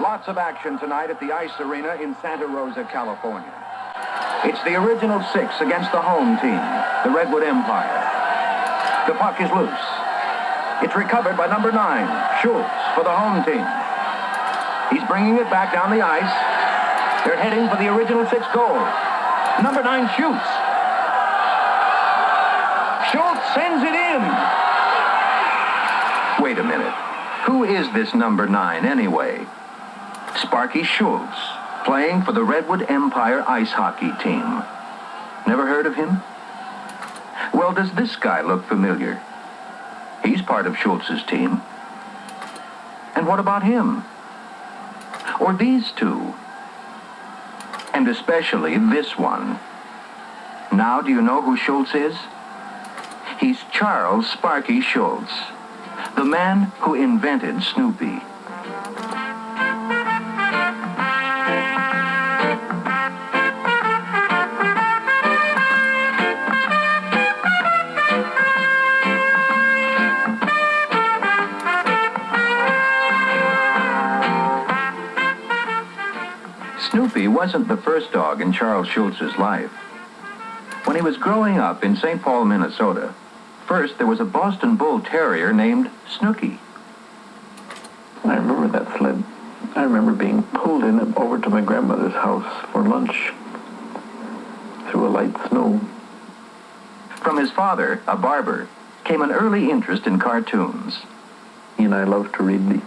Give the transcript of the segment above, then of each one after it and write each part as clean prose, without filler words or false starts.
Lots of action tonight at the Ice Arena in Santa Rosa, California. It's the original 6 against the home team, the Redwood Empire. The puck is loose. It's recovered by number 9, Schultz, for the home team. He's bringing it back down the ice. They're heading for the original 6 goal. Number 9 shoots. Schultz sends it in. Wait a minute. Who is this number 9 anyway? Sparky Schultz, playing for the Redwood Empire ice hockey team. Never heard of him? Well, does this guy look familiar? He's part of Schultz's team. And what about him? Or these two? And especially this one. Now, do you know who Schultz is? He's Charles Sparky Schulz, the man who invented Snoopy. Snoopy wasn't the first dog in Charles Schulz's life. When he was growing up in St. Paul, Minnesota, first there was a Boston Bull Terrier named Snooky. I remember that sled. I remember being pulled in it over to my grandmother's house for lunch through a light snow. From his father, a barber, came an early interest in cartoons. He and I loved to read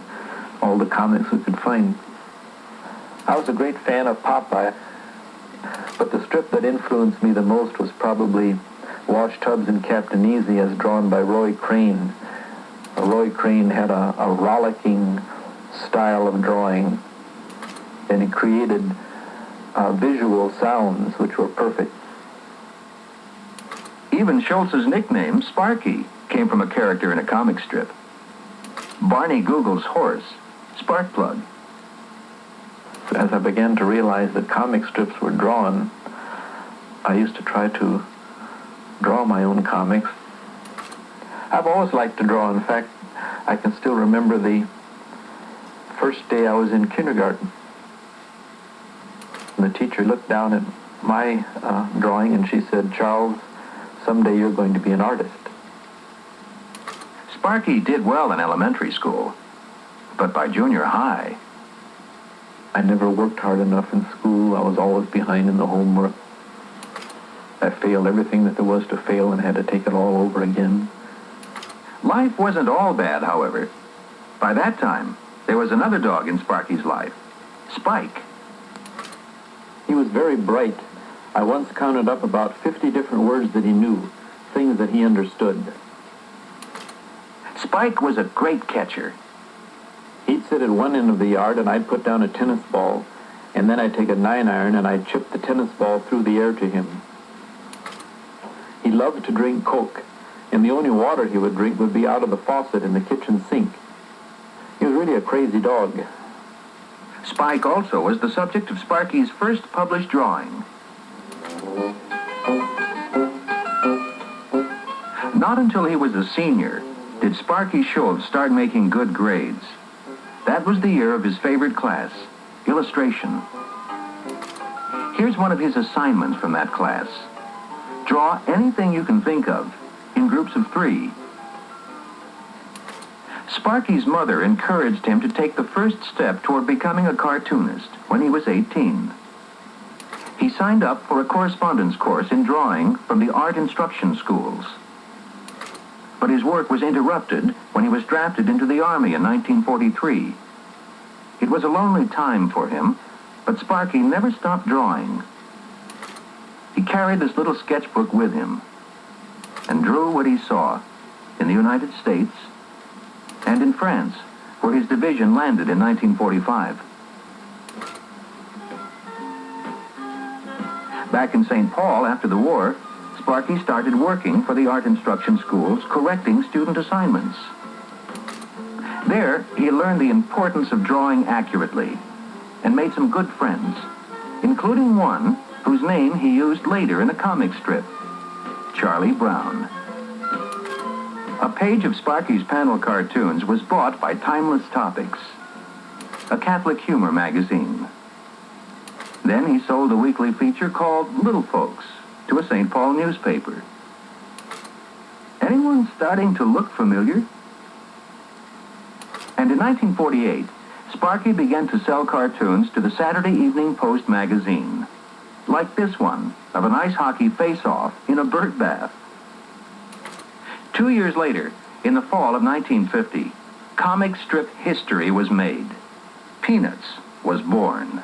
all the comics we could find. I was a great fan of Popeye, but the strip that influenced me the most was probably Wash Tubbs and Captain Easy as drawn by Roy Crane. Roy Crane had a rollicking style of drawing, and he created visual sounds which were perfect. Even Schultz's nickname, Sparky, came from a character in a comic strip. Barney Google's horse, Sparkplug. As I began to realize that comic strips were drawn, I used to try to draw my own comics. I've always liked to draw. In fact, I can still remember the first day I was in kindergarten. And the teacher looked down at my drawing and she said, "Charles, someday you're going to be an artist." Sparky did well in elementary school, but by junior high, I never worked hard enough in school. I was always behind in the homework. I failed everything that there was to fail and had to take it all over again. Life wasn't all bad, however. By that time, there was another dog in Sparky's life, Spike. He was very bright. I once counted up about 50 different words that he knew, things that he understood. Spike was a great catcher. He'd sit at one end of the yard and I'd put down a tennis ball, and then I'd take a 9-iron and I'd chip the tennis ball through the air to him. He loved to drink Coke, and the only water he would drink would be out of the faucet in the kitchen sink. He was really a crazy dog. Spike also was the subject of Sparky's first published drawing. Not until he was a senior did Sparky Schulz start making good grades. That was the year of his favorite class, illustration. Here's one of his assignments from that class. Draw anything you can think of in groups of 3. Sparky's mother encouraged him to take the first step toward becoming a cartoonist when he was 18. He signed up for a correspondence course in drawing from the art instruction schools. But his work was interrupted when he was drafted into the Army in 1943. It was a lonely time for him, but Sparky never stopped drawing. He carried this little sketchbook with him and drew what he saw in the United States and in France, where his division landed in 1945. Back in St. Paul after the war, Sparky started working for the art instruction schools, correcting student assignments. There, he learned the importance of drawing accurately and made some good friends, including one whose name he used later in a comic strip, Charlie Brown. A page of Sparky's panel cartoons was bought by Timeless Topics. a Catholic humor magazine. Then he sold a weekly feature called Little Folks to a St. Paul newspaper. Anyone starting to look familiar? And in 1948, Sparky began to sell cartoons to the Saturday Evening Post magazine, like this one of an ice hockey face-off in a bird bath. 2 years later, in the fall of 1950, comic strip history was made. Peanuts was born.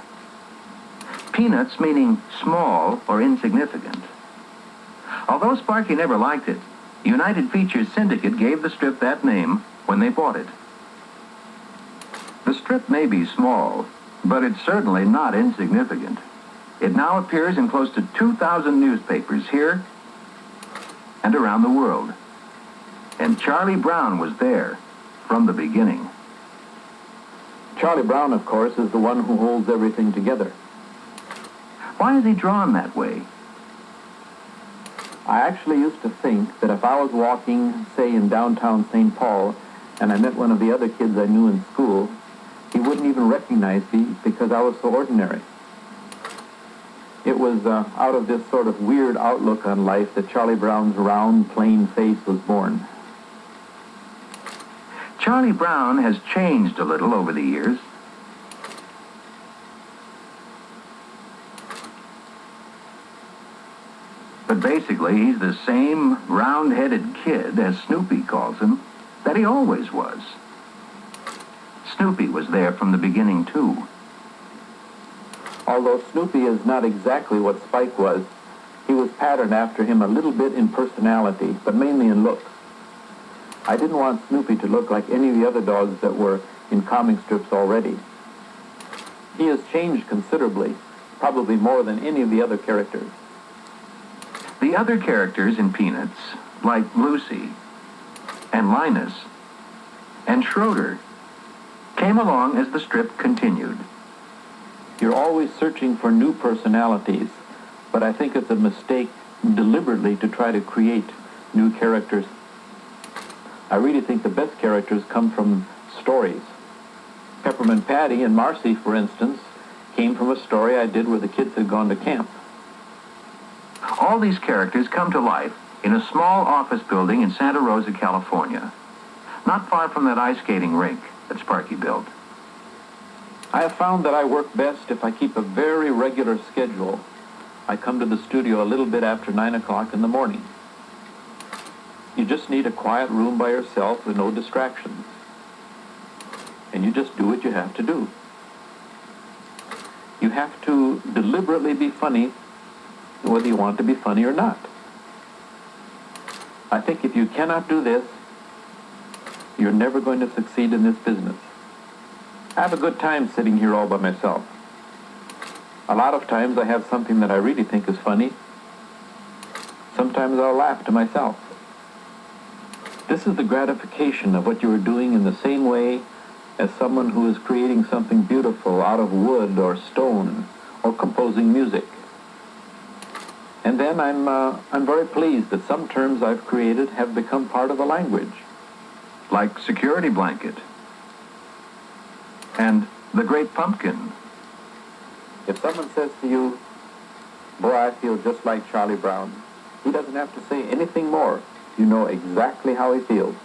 Peanuts meaning small or insignificant. Although Sparky never liked it, United Features Syndicate gave the strip that name when they bought it. The strip may be small, but it's certainly not insignificant. It now appears in close to 2,000 newspapers here and around the world. And Charlie Brown was there from the beginning. Charlie Brown, of course, is the one who holds everything together. Why is he drawn that way? I actually used to think that if I was walking, say, in downtown St. Paul, and I met one of the other kids I knew in school, he wouldn't even recognize me because I was so ordinary. It was out of this sort of weird outlook on life that Charlie Brown's round, plain face was born. Charlie Brown has changed a little over the years. But basically, he's the same round-headed kid, as Snoopy calls him, that he always was. Snoopy was there from the beginning, too. Although Snoopy is not exactly what Spike was, he was patterned after him a little bit in personality, but mainly in looks. I didn't want Snoopy to look like any of the other dogs that were in comic strips already. He has changed considerably, probably more than any of the other characters. The other characters in Peanuts, like Lucy and Linus and Schroeder, came along as the strip continued. You're always searching for new personalities, but I think it's a mistake deliberately to try to create new characters. I really think the best characters come from stories. Peppermint Patty and Marcy, for instance, came from a story I did where the kids had gone to camp. All these characters come to life in a small office building in Santa Rosa, California, not far from that ice skating rink that Sparky built. I have found that I work best if I keep a very regular schedule. I come to the studio a little bit after 9 o'clock in the morning. You just need a quiet room by yourself with no distractions. And you just do what you have to do. You have to deliberately be funny, whether you want to be funny or not. I think if you cannot do this, you're never going to succeed in this business. I have a good time sitting here all by myself. A lot of times I have something that I really think is funny. Sometimes I'll laugh to myself. This is the gratification of what you are doing in the same way as someone who is creating something beautiful out of wood or stone or composing music. And then I'm very pleased that some terms I've created have become part of the language. Like security blanket and the great pumpkin. If someone says to you, boy, I feel just like Charlie Brown, he doesn't have to say anything more. You know exactly how he feels.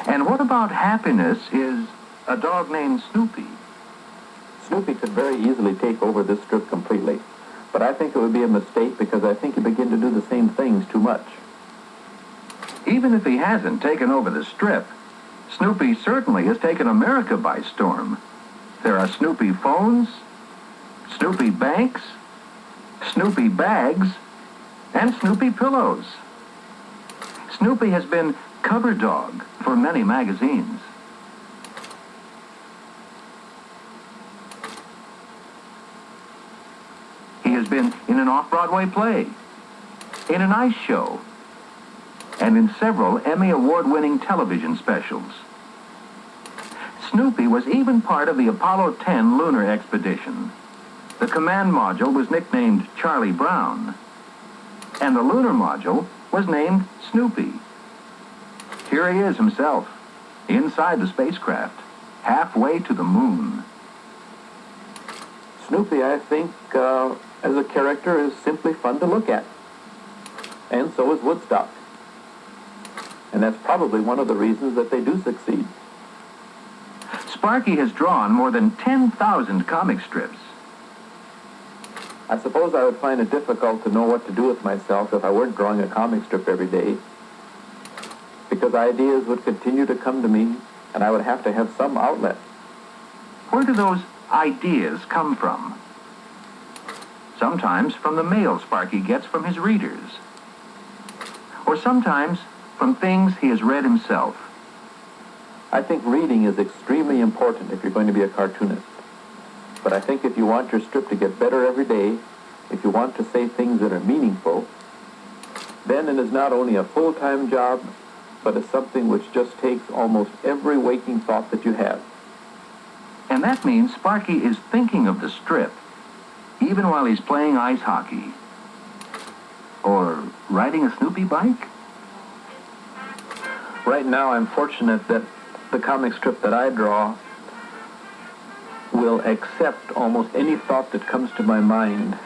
And what about happiness is a dog named Snoopy? Snoopy could very easily take over this strip completely, but I think it would be a mistake because I think you begin to do the same things too much. Even if he hasn't taken over the strip, Snoopy certainly has taken America by storm. There are Snoopy phones, Snoopy banks, Snoopy bags, and Snoopy pillows. Snoopy has been cover dog for many magazines. He has been in an off-Broadway play, in an ice show, and in several Emmy Award-winning television specials. Snoopy was even part of the Apollo 10 lunar expedition. The command module was nicknamed Charlie Brown, and the lunar module was named Snoopy. Here he is himself, inside the spacecraft, halfway to the moon. Snoopy, I think, as a character, is simply fun to look at. And so is Woodstock. And that's probably one of the reasons that they do succeed. Sparky has drawn more than 10,000 comic strips. I suppose I would find it difficult to know what to do with myself if I weren't drawing a comic strip every day, because ideas would continue to come to me, and I would have to have some outlet. Where do those ideas come from? Sometimes from the mail Sparky gets from his readers, or sometimes from things he has read himself. I think reading is extremely important if you're going to be a cartoonist. But I think if you want your strip to get better every day, if you want to say things that are meaningful, then it is not only a full-time job, but it's something which just takes almost every waking thought that you have. And that means Sparky is thinking of the strip, even while he's playing ice hockey. Or riding a Snoopy bike? Right now, I'm fortunate that the comic strip that I draw will accept almost any thought that comes to my mind.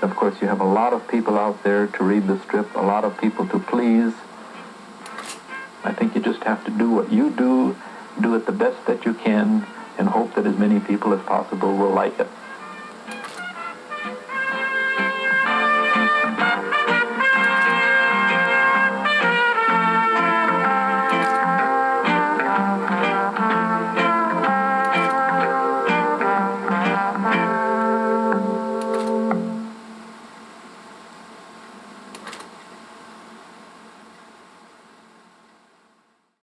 Of course, you have a lot of people out there to read the strip, a lot of people to please. I think you just have to do what you do it the best that you can, and hope that as many people as possible will like it.